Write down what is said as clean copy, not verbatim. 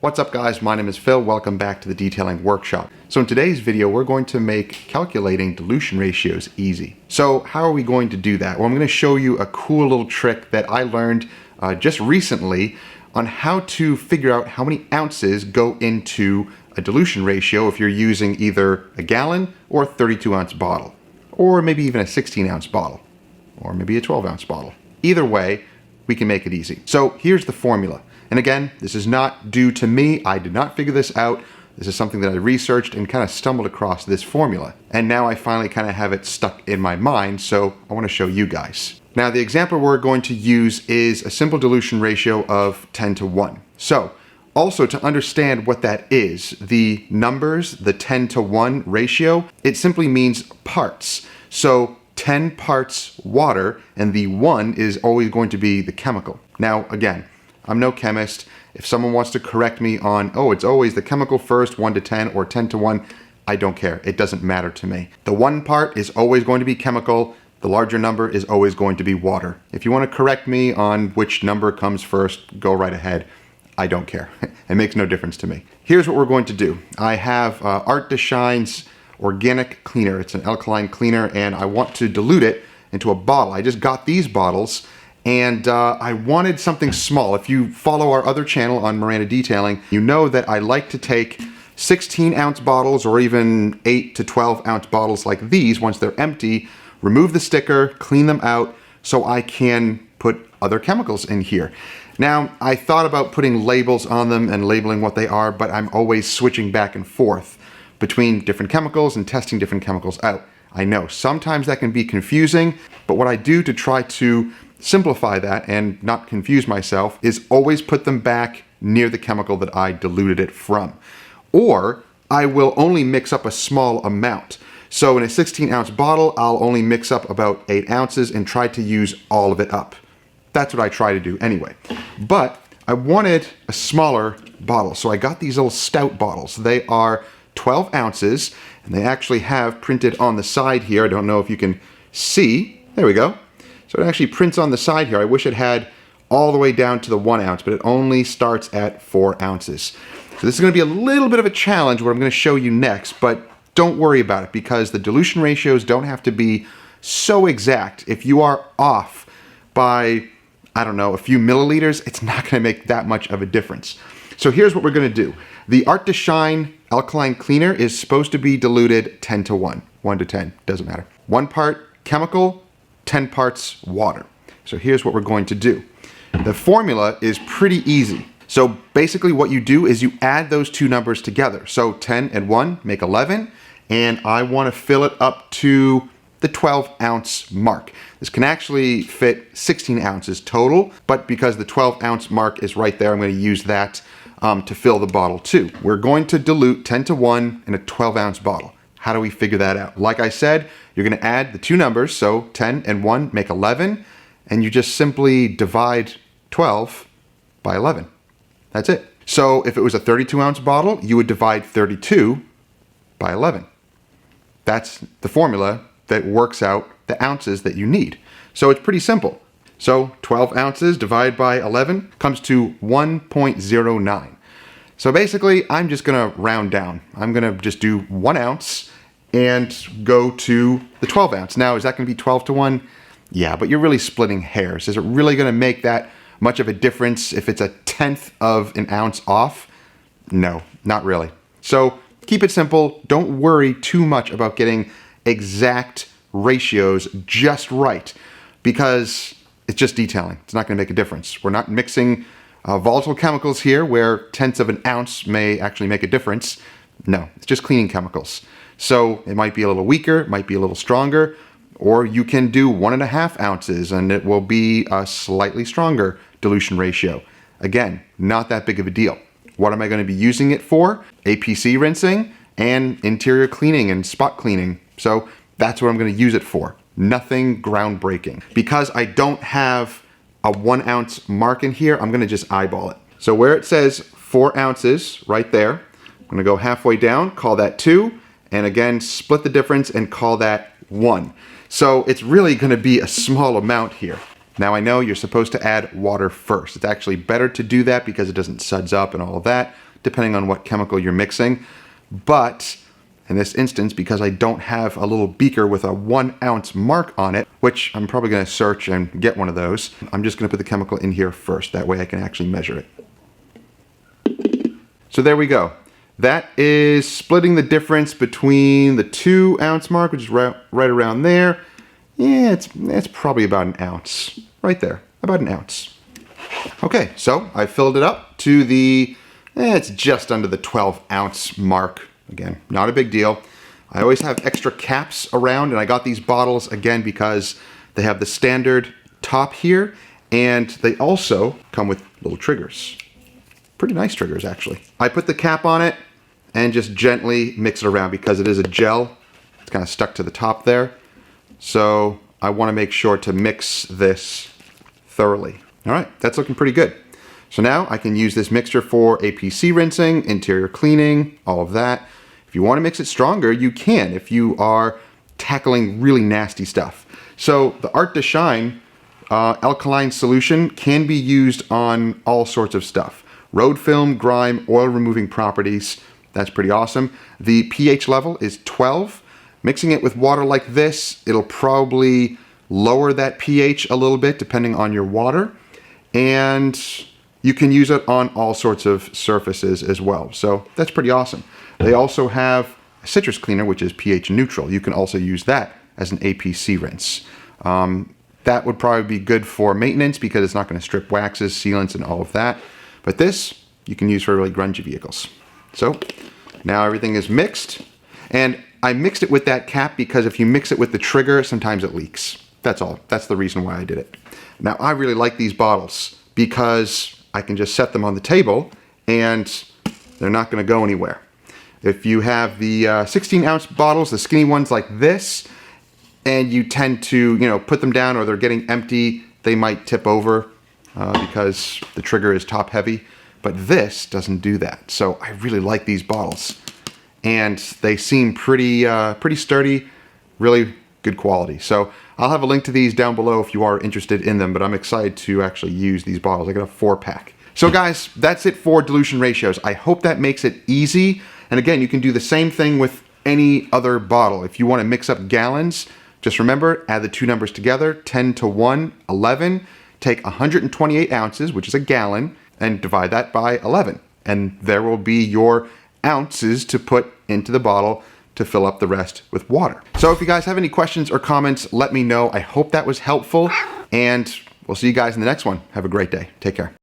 What's up guys, my name is Phil, welcome back to the Detailing Workshop. So in today's video we're going to make calculating dilution ratios easy. So how are we going to do that? Well, I'm going to show you a cool little trick that I learned just recently on how to figure out how many ounces go into a dilution ratio if you're using either a gallon or a 32 ounce bottle, or maybe even a 16 ounce bottle, or maybe a 12 ounce bottle. Either way, we can make it easy. So here's the formula. And again, this is not due to me. I did not figure this out. This is something that I researched and kind of stumbled across this formula. And now I finally kind of have it stuck in my mind, so I want to show you guys. Now the example we're going to use is a simple dilution ratio of 10 to 1. So also to understand what that is, the numbers, the 10 to 1 ratio, it simply means parts. So 10 parts water and the 1 is always going to be the chemical. Now again, I'm no chemist. If someone wants to correct me on, oh, it's always the chemical first, 1 to 10 or 10 to 1, I don't care. It doesn't matter to me. The 1 part is always going to be chemical. The larger number is always going to be water. If you want to correct me on which number comes first, go right ahead. I don't care. It makes no difference to me. Here's what we're going to do. I have Art to Shine's organic cleaner. It's an alkaline cleaner and I want to dilute it into a bottle. I just got these bottles and I wanted something small. If you follow our other channel on Miranda Detailing, you know that I like to take 16 ounce bottles or even 8 to 12 ounce bottles like these once they're empty, remove the sticker, clean them out so I can put other chemicals in here. Now, I thought about putting labels on them and labeling what they are, but I'm always switching back and forth between different chemicals and testing different chemicals out. I know sometimes that can be confusing, but what I do to try to simplify that and not confuse myself is always put them back near the chemical that I diluted it from. Or I will only mix up a small amount. So in a 16 ounce bottle, I'll only mix up about 8 ounces and try to use all of it up. That's what I try to do anyway. But I wanted a smaller bottle, so I got these little stout bottles. They are 12 ounces, and they actually have printed on the side here. I don't know if you can see. There we go. So it actually prints on the side here. I wish it had all the way down to the 1 ounce, but it only starts at 4 ounces. So this is going to be a little bit of a challenge, what I'm going to show you next, but don't worry about it because the dilution ratios don't have to be so exact. If you are off by, I don't know, a few milliliters, it's not going to make that much of a difference. So here's what we're going to do. The Art to Shine alkaline cleaner is supposed to be diluted 10 to 1. 1 to 10, doesn't matter. 1 part chemical, 10 parts water. So here's what we're going to do. The formula is pretty easy. So basically what you do is you add those two numbers together. So 10 and 1 make 11, and I want to fill it up to the 12 ounce mark. This can actually fit 16 ounces total, but because the 12 ounce mark is right there, I'm going to use that to fill the bottle too. We're going to dilute 10 to 1 in a 12 ounce bottle. How do we figure that out? Like I said, you're going to add the two numbers, so 10 and 1 make 11, and you just simply divide 12 by 11. That's it. So if it was a 32 ounce bottle, you would divide 32 by 11. That's the formula that works out the ounces that you need. So it's pretty simple. So 12 ounces divided by 11 comes to 1.09. So basically, I'm just gonna round down. I'm gonna just do 1 ounce and go to the 12 ounce. Now, is that gonna be 12 to 1? Yeah, but you're really splitting hairs. Is it really gonna make that much of a difference if it's a 1/10 of an ounce off? No, not really. So keep it simple. Don't worry too much about getting exact ratios just right because it's just detailing. It's not gonna make a difference. We're not mixing volatile chemicals here where 1/10 of an ounce may actually make a difference. No, it's just cleaning chemicals. So it might be a little weaker, it might be a little stronger, or you can do 1.5 ounces and it will be a slightly stronger dilution ratio. Again, not that big of a deal. What am I going to be using it for? APC rinsing and interior cleaning and spot cleaning. So that's what I'm going to use it for. Nothing groundbreaking. Because I don't have a 1 ounce mark in here, I'm going to just eyeball it. So where it says 4 ounces right there, I'm going to go halfway down, call that 2, and again split the difference and call that 1. So it's really going to be a small amount here. Now I know you're supposed to add water first. It's actually better to do that because it doesn't suds up and all of that. depending on what chemical you're mixing. But in this instance, because I don't have a little beaker with a 1 ounce mark on it, which I'm probably going to search and get one of those, I'm just going to put the chemical in here first. That way I can actually measure it. So there we go. That is splitting the difference between the 2 ounce mark, which is right around there. Yeah, it's probably about an ounce. Right there, about an ounce. Okay, so I filled it up to the, it's just under the 12 ounce mark. Again, not a big deal. I always have extra caps around, and I got these bottles again because they have the standard top here, and they also come with little triggers. Pretty nice triggers, actually. I put the cap on it and just gently mix it around because it is a gel. It's kind of stuck to the top there. So I want to make sure to mix this thoroughly. All right, that's looking pretty good. So now I can use this mixture for APC rinsing, interior cleaning, all of that. If you want to mix it stronger, you can if you are tackling really nasty stuff. So the Art to Shine alkaline solution can be used on all sorts of stuff. Road film, grime, oil removing properties. That's pretty awesome. The pH level is 12. Mixing it with water like this, it'll probably lower that pH a little bit depending on your water. And you can use it on all sorts of surfaces as well. So that's pretty awesome. They also have a citrus cleaner, which is pH neutral. You can also use that as an APC rinse. That would probably be good for maintenance because it's not going to strip waxes, sealants, and all of that. But this, you can use for really grungy vehicles. So now everything is mixed. And I mixed it with that cap because if you mix it with the trigger, sometimes it leaks. That's all. That's the reason why I did it. Now, I really like these bottles because I can just set them on the table and they're not going to go anywhere. If you have the 16 ounce bottles, the skinny ones like this, and you tend to, put them down or they're getting empty, they might tip over because the trigger is top heavy. But this doesn't do that. So I really like these bottles. And they seem pretty sturdy, really good quality. So I'll have a link to these down below if you are interested in them, but I'm excited to actually use these bottles. I got a 4-pack. So guys, that's it for dilution ratios. I hope that makes it easy. And again, you can do the same thing with any other bottle. If you want to mix up gallons, just remember, add the 2 numbers together, 10 to 1, 11. Take 128 ounces, which is a gallon, and divide that by 11. And there will be your ounces to put into the bottle to fill up the rest with water. So if you guys have any questions or comments, let me know. I hope that was helpful, and we'll see you guys in the next one. Have a great day. Take care.